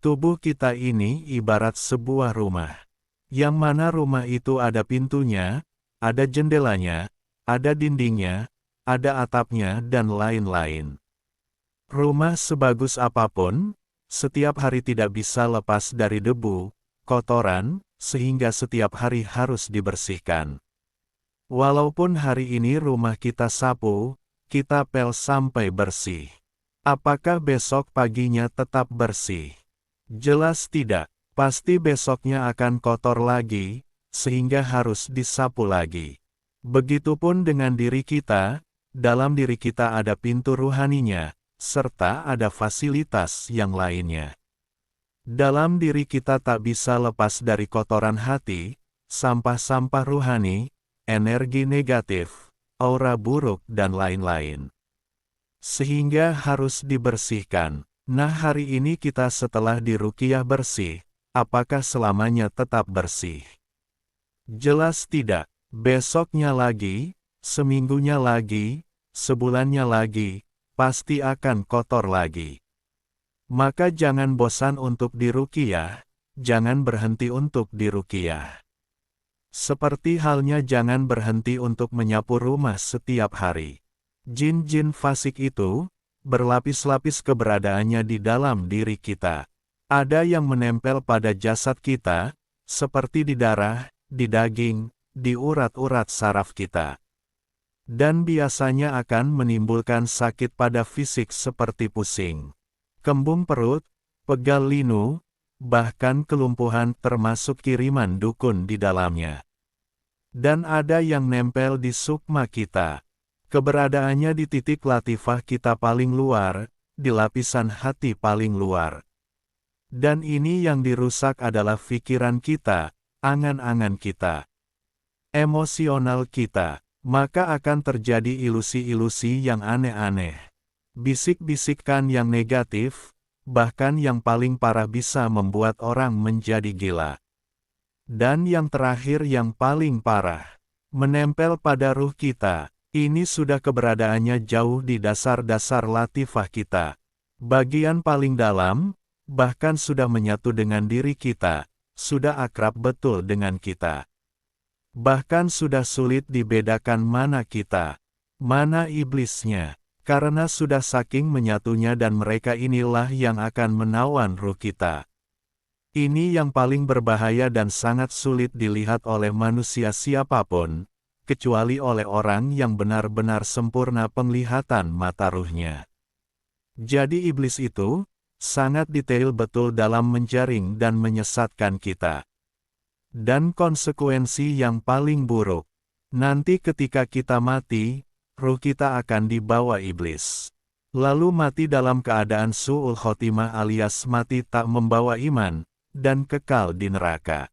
Tubuh kita ini ibarat sebuah rumah. Yang mana rumah itu ada pintunya, ada jendelanya, ada dindingnya, ada atapnya dan lain-lain. Rumah sebagus apapun, setiap hari tidak bisa lepas dari debu, kotoran, sehingga setiap hari harus dibersihkan. Walaupun hari ini rumah kita sapu, kita pel sampai bersih. Apakah besok paginya tetap bersih? Jelas tidak. Pasti besoknya akan kotor lagi, sehingga harus disapu lagi. Begitupun dengan diri kita, dalam diri kita ada pintu ruhaninya, serta ada fasilitas yang lainnya. Dalam diri kita tak bisa lepas dari kotoran hati, sampah-sampah ruhani, energi negatif, aura buruk dan lain-lain. Sehingga harus dibersihkan. Nah hari ini kita setelah diruqyah bersih, apakah selamanya tetap bersih? Jelas tidak. Besoknya lagi, seminggunya lagi, sebulannya lagi, pasti akan kotor lagi. Maka jangan bosan untuk diruqyah, jangan berhenti untuk diruqyah. Seperti halnya jangan berhenti untuk menyapu rumah setiap hari. Jin-jin fasik itu, berlapis-lapis keberadaannya di dalam diri kita. Ada yang menempel pada jasad kita, seperti di darah, di daging, di urat-urat saraf kita. Dan biasanya akan menimbulkan sakit pada fisik seperti pusing, kembung perut, pegal linu, bahkan kelumpuhan termasuk kiriman dukun di dalamnya. Dan ada yang nempel di sukma kita. Keberadaannya di titik latifah kita paling luar, di lapisan hati paling luar. Dan ini yang dirusak adalah pikiran kita, angan-angan kita, emosional kita. Maka akan terjadi ilusi-ilusi yang aneh-aneh. Bisik-bisikan yang negatif, bahkan yang paling parah bisa membuat orang menjadi gila. Dan yang terakhir yang paling parah, menempel pada ruh kita. Ini sudah keberadaannya jauh di dasar-dasar latifah kita. Bagian paling dalam, bahkan sudah menyatu dengan diri kita, sudah akrab betul dengan kita. Bahkan sudah sulit dibedakan mana kita, mana iblisnya, karena sudah saking menyatunya dan mereka inilah yang akan menawan ruh kita. Ini yang paling berbahaya dan sangat sulit dilihat oleh manusia siapapun, kecuali oleh orang yang benar-benar sempurna penglihatan mata ruhnya. Jadi iblis itu, sangat detail betul dalam menjaring dan menyesatkan kita. Dan konsekuensi yang paling buruk, nanti ketika kita mati, ruh kita akan dibawa iblis. Lalu mati dalam keadaan su'ul khotimah alias mati tak membawa iman, dan kekal di neraka.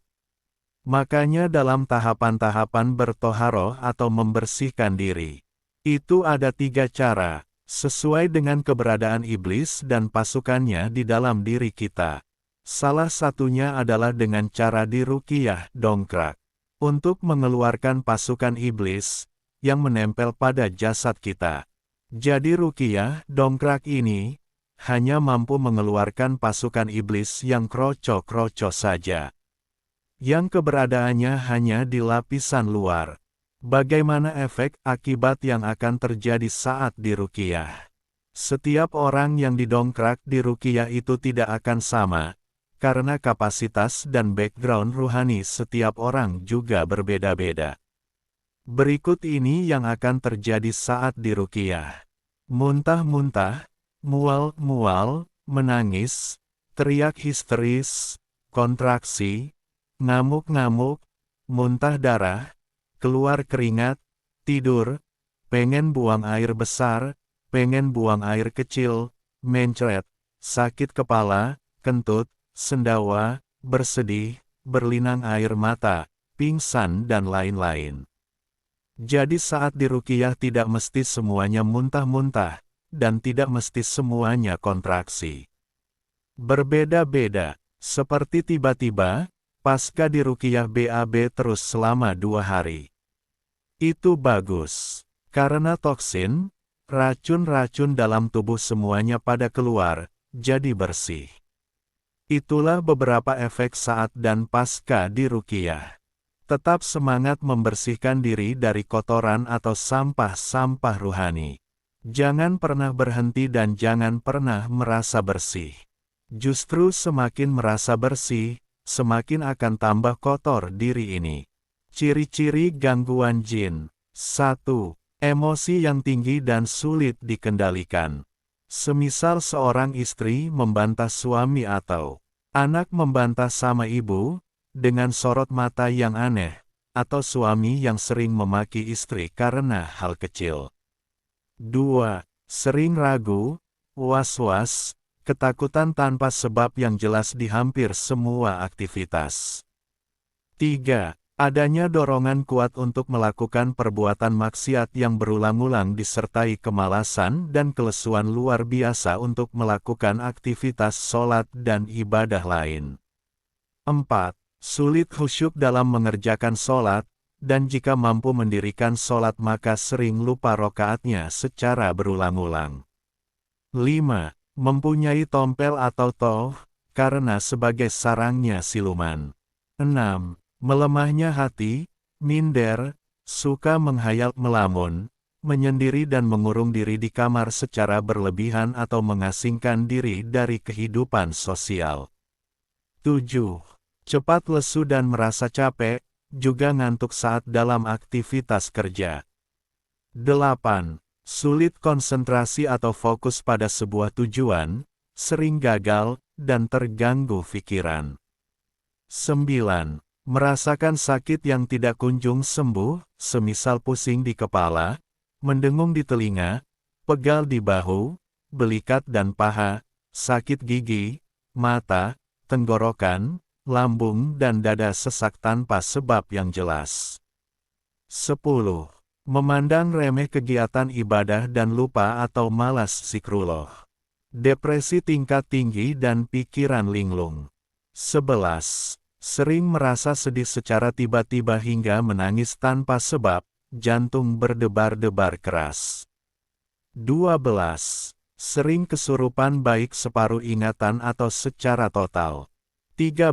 Makanya dalam tahapan-tahapan bertoharoh atau membersihkan diri, itu ada 3 cara, sesuai dengan keberadaan iblis dan pasukannya di dalam diri kita. Salah satunya adalah dengan cara diruqyah dongkrak, untuk mengeluarkan pasukan iblis, yang menempel pada jasad kita. Jadi ruqyah dongkrak ini, hanya mampu mengeluarkan pasukan iblis yang kroco-kroco saja. Yang keberadaannya hanya di lapisan luar. Bagaimana efek akibat yang akan terjadi saat diruqyah? Setiap orang yang didongkrak di ruqyah itu tidak akan sama, karena kapasitas dan background ruhani setiap orang juga berbeda-beda. Berikut ini yang akan terjadi saat diruqyah. Muntah-muntah, mual-mual, menangis, teriak histeris, kontraksi, ngamuk-ngamuk, muntah darah, keluar keringat, tidur, pengen buang air besar, pengen buang air kecil, mencret, sakit kepala, kentut, sendawa, bersedih, berlinang air mata, pingsan dan lain-lain. Jadi saat diruqyah tidak mesti semuanya muntah-muntah, dan tidak mesti semuanya kontraksi. Berbeda-beda, seperti tiba-tiba, pasca diruqyah BAB terus selama 2 hari. Itu bagus, karena toksin, racun-racun dalam tubuh semuanya pada keluar, jadi bersih. Itulah beberapa efek saat dan pasca diruqyah. Tetap semangat membersihkan diri dari kotoran atau sampah-sampah ruhani. Jangan pernah berhenti dan jangan pernah merasa bersih. Justru semakin merasa bersih, semakin akan tambah kotor diri ini. Ciri-ciri gangguan jin. 1. Emosi yang tinggi dan sulit dikendalikan. Semisal seorang istri membantah suami atau anak membantah sama ibu, dengan sorot mata yang aneh, atau suami yang sering memaki istri karena hal kecil. 2. Sering ragu, was-was, ketakutan tanpa sebab yang jelas di hampir semua aktivitas. 3. Adanya dorongan kuat untuk melakukan perbuatan maksiat yang berulang-ulang disertai kemalasan dan kelesuan luar biasa untuk melakukan aktivitas sholat dan ibadah lain. 4. Sulit khusyuk dalam mengerjakan sholat, dan jika mampu mendirikan sholat maka sering lupa rokaatnya secara berulang-ulang. 5. Mempunyai tompel atau toh, karena sebagai sarangnya siluman. 6. Melemahnya hati, minder, suka menghayal melamun, menyendiri dan mengurung diri di kamar secara berlebihan atau mengasingkan diri dari kehidupan sosial. 7. Cepat lesu dan merasa capek, juga ngantuk saat dalam aktivitas kerja. 8. Sulit konsentrasi atau fokus pada sebuah tujuan, sering gagal, dan terganggu pikiran. 9. Merasakan sakit yang tidak kunjung sembuh, semisal pusing di kepala, mendengung di telinga, pegal di bahu, belikat dan paha, sakit gigi, mata, tenggorokan, lambung dan dada sesak tanpa sebab yang jelas. 10. Memandang remeh kegiatan ibadah dan lupa atau malas zikrullah. Depresi tingkat tinggi dan pikiran linglung. 11. Sering merasa sedih secara tiba-tiba hingga menangis tanpa sebab, jantung berdebar-debar keras. 12. Sering kesurupan baik separuh ingatan atau secara total. 13.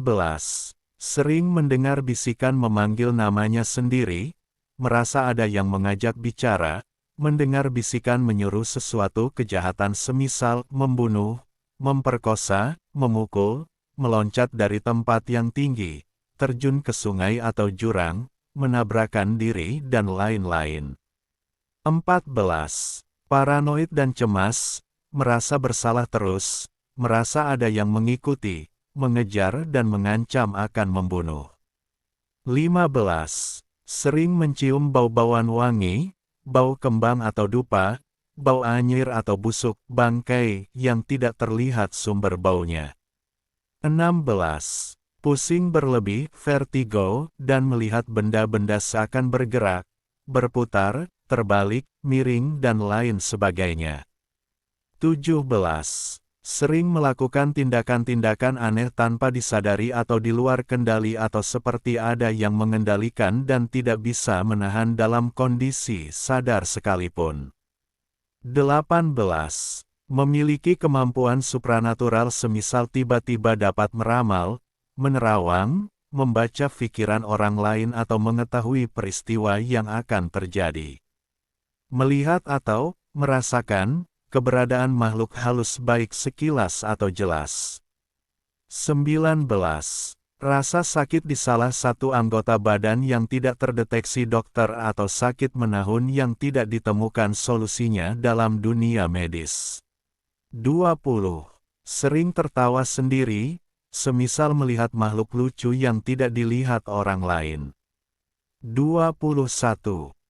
Sering mendengar bisikan memanggil namanya sendiri, merasa ada yang mengajak bicara, mendengar bisikan menyuruh sesuatu kejahatan semisal membunuh, memperkosa, memukul, meloncat dari tempat yang tinggi, terjun ke sungai atau jurang, menabrakan diri dan lain-lain. 14. Paranoid dan cemas, merasa bersalah terus, merasa ada yang mengikuti, mengejar dan mengancam akan membunuh. 15. Sering mencium bau-bauan wangi, bau kembang atau dupa, bau anyir atau busuk bangkai yang tidak terlihat sumber baunya. 16. Pusing berlebih, vertigo, dan melihat benda-benda seakan bergerak, berputar, terbalik, miring dan lain sebagainya. 17. Sering melakukan tindakan-tindakan aneh tanpa disadari atau di luar kendali atau seperti ada yang mengendalikan dan tidak bisa menahan dalam kondisi sadar sekalipun. 18. Memiliki kemampuan supranatural semisal tiba-tiba dapat meramal, menerawang, membaca pikiran orang lain atau mengetahui peristiwa yang akan terjadi. Melihat atau merasakan keberadaan makhluk halus baik sekilas atau jelas. 19. Rasa sakit di salah satu anggota badan yang tidak terdeteksi dokter atau sakit menahun yang tidak ditemukan solusinya dalam dunia medis. 20. Sering tertawa sendiri, semisal melihat makhluk lucu yang tidak dilihat orang lain. 21.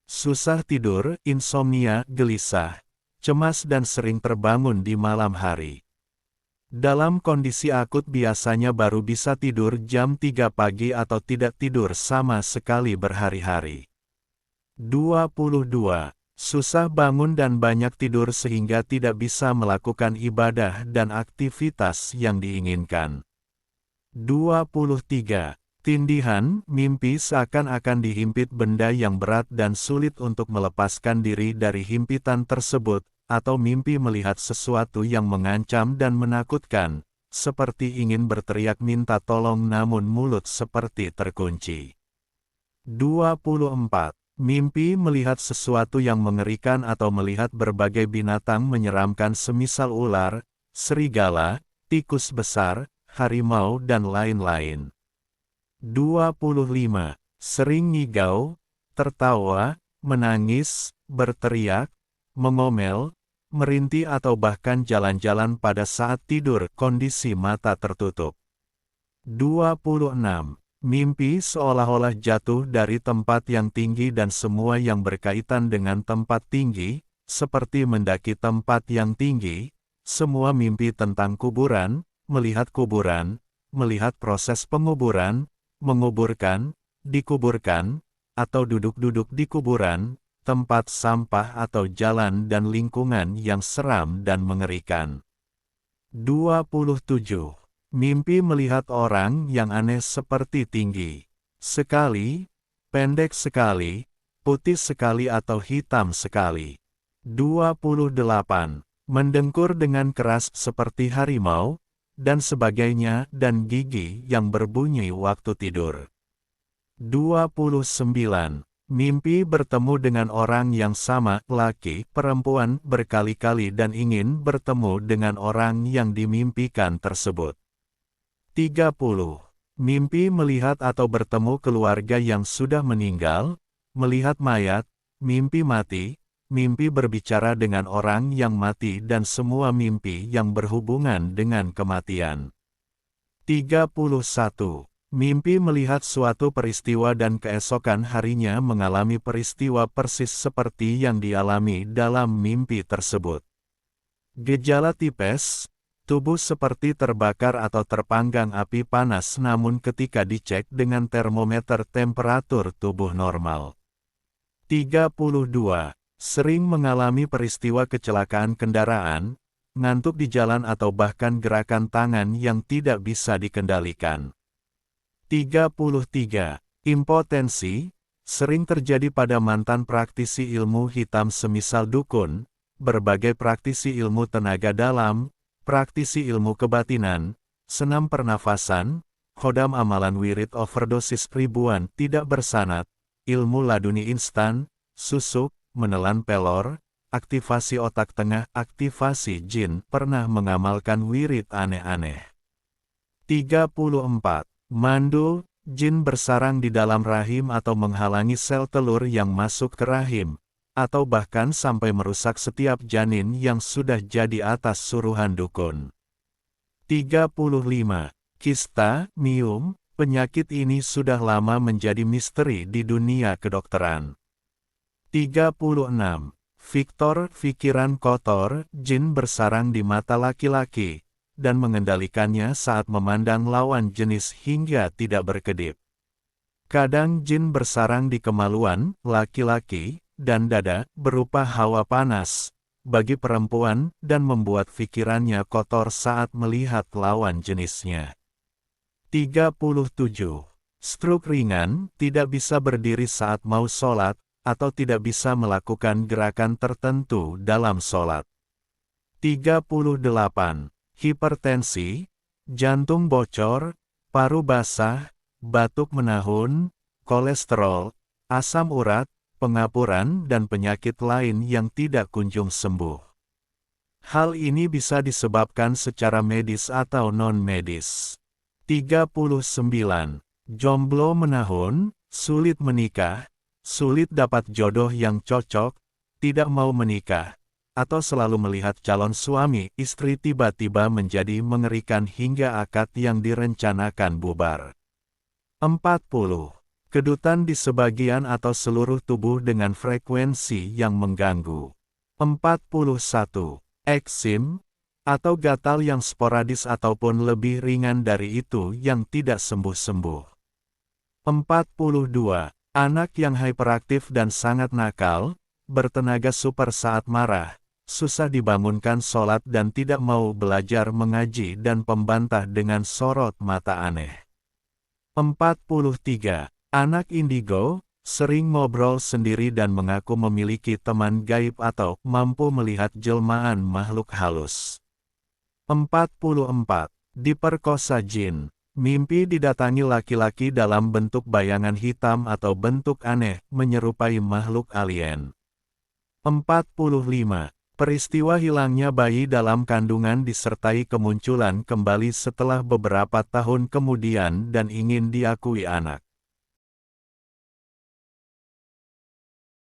Susah tidur, insomnia, gelisah, cemas dan sering terbangun di malam hari. Dalam kondisi akut biasanya baru bisa tidur jam 3 pagi atau tidak tidur sama sekali berhari-hari. 22. Susah bangun dan banyak tidur sehingga tidak bisa melakukan ibadah dan aktivitas yang diinginkan. 23. Tindihan, mimpi seakan-akan dihimpit benda yang berat dan sulit untuk melepaskan diri dari himpitan tersebut, atau mimpi melihat sesuatu yang mengancam dan menakutkan, seperti ingin berteriak minta tolong namun mulut seperti terkunci. 24. Mimpi melihat sesuatu yang mengerikan atau melihat berbagai binatang menyeramkan semisal ular, serigala, tikus besar, harimau dan lain-lain. 25. Sering ngigau, tertawa, menangis, berteriak, mengomel, merintih atau bahkan jalan-jalan pada saat tidur kondisi mata tertutup. 26. Mimpi seolah-olah jatuh dari tempat yang tinggi dan semua yang berkaitan dengan tempat tinggi, seperti mendaki tempat yang tinggi, semua mimpi tentang kuburan, melihat proses penguburan, menguburkan, dikuburkan, atau duduk-duduk di kuburan, tempat sampah atau jalan dan lingkungan yang seram dan mengerikan. 27. Mimpi melihat orang yang aneh seperti tinggi sekali, pendek sekali, putih sekali atau hitam sekali. 28. Mendengkur dengan keras seperti harimau, dan sebagainya dan gigi yang berbunyi waktu tidur. 29. Mimpi bertemu dengan orang yang sama, laki, perempuan, berkali-kali dan ingin bertemu dengan orang yang dimimpikan tersebut. 30. Mimpi melihat atau bertemu keluarga yang sudah meninggal, melihat mayat, mimpi mati, mimpi berbicara dengan orang yang mati dan semua mimpi yang berhubungan dengan kematian. 31. Mimpi melihat suatu peristiwa dan keesokan harinya mengalami peristiwa persis seperti yang dialami dalam mimpi tersebut. Gejala tipes, tubuh seperti terbakar atau terpanggang api panas namun ketika dicek dengan termometer temperatur tubuh normal. 32. Sering mengalami peristiwa kecelakaan kendaraan, ngantuk di jalan atau bahkan gerakan tangan yang tidak bisa dikendalikan. 33. Impotensi, sering terjadi pada mantan praktisi ilmu hitam semisal dukun, berbagai praktisi ilmu tenaga dalam, praktisi ilmu kebatinan, senam pernafasan, khodam amalan wirid overdosis ribuan tidak bersanad, ilmu laduni instan, susuk, menelan pelor, aktivasi otak tengah, aktivasi jin, pernah mengamalkan wirid aneh-aneh. 34. Mandul, jin bersarang di dalam rahim atau menghalangi sel telur yang masuk ke rahim, atau bahkan sampai merusak setiap janin yang sudah jadi atas suruhan dukun. 35. Kista, miom, penyakit ini sudah lama menjadi misteri di dunia kedokteran. 36. Victor, pikiran kotor, jin bersarang di mata laki-laki, dan mengendalikannya saat memandang lawan jenis hingga tidak berkedip. Kadang jin bersarang di kemaluan, laki-laki, dan dada, berupa hawa panas, bagi perempuan, dan membuat pikirannya kotor saat melihat lawan jenisnya. 37. Stroke ringan, tidak bisa berdiri saat mau sholat, atau tidak bisa melakukan gerakan tertentu dalam sholat. 38. Hipertensi, jantung bocor, paru basah, batuk menahun, kolesterol, asam urat, pengapuran dan penyakit lain yang tidak kunjung sembuh. Hal ini bisa disebabkan secara medis atau non-medis. 39. Jomblo menahun, sulit menikah, sulit dapat jodoh yang cocok, tidak mau menikah, atau selalu melihat calon suami, istri tiba-tiba menjadi mengerikan hingga akad yang direncanakan bubar. 40. Kedutan di sebagian atau seluruh tubuh dengan frekuensi yang mengganggu. 41. Eksim, atau gatal yang sporadis ataupun lebih ringan dari itu yang tidak sembuh-sembuh. 42. Anak yang hiperaktif dan sangat nakal, bertenaga super saat marah, susah dibangunkan sholat dan tidak mau belajar mengaji dan pembantah dengan sorot mata aneh. 43. Anak indigo, sering ngobrol sendiri dan mengaku memiliki teman gaib atau mampu melihat jelmaan makhluk halus. 44. Diperkosa jin. Mimpi didatangi laki-laki dalam bentuk bayangan hitam atau bentuk aneh, menyerupai makhluk alien. 45. Peristiwa hilangnya bayi dalam kandungan disertai kemunculan kembali setelah beberapa tahun kemudian dan ingin diakui anak.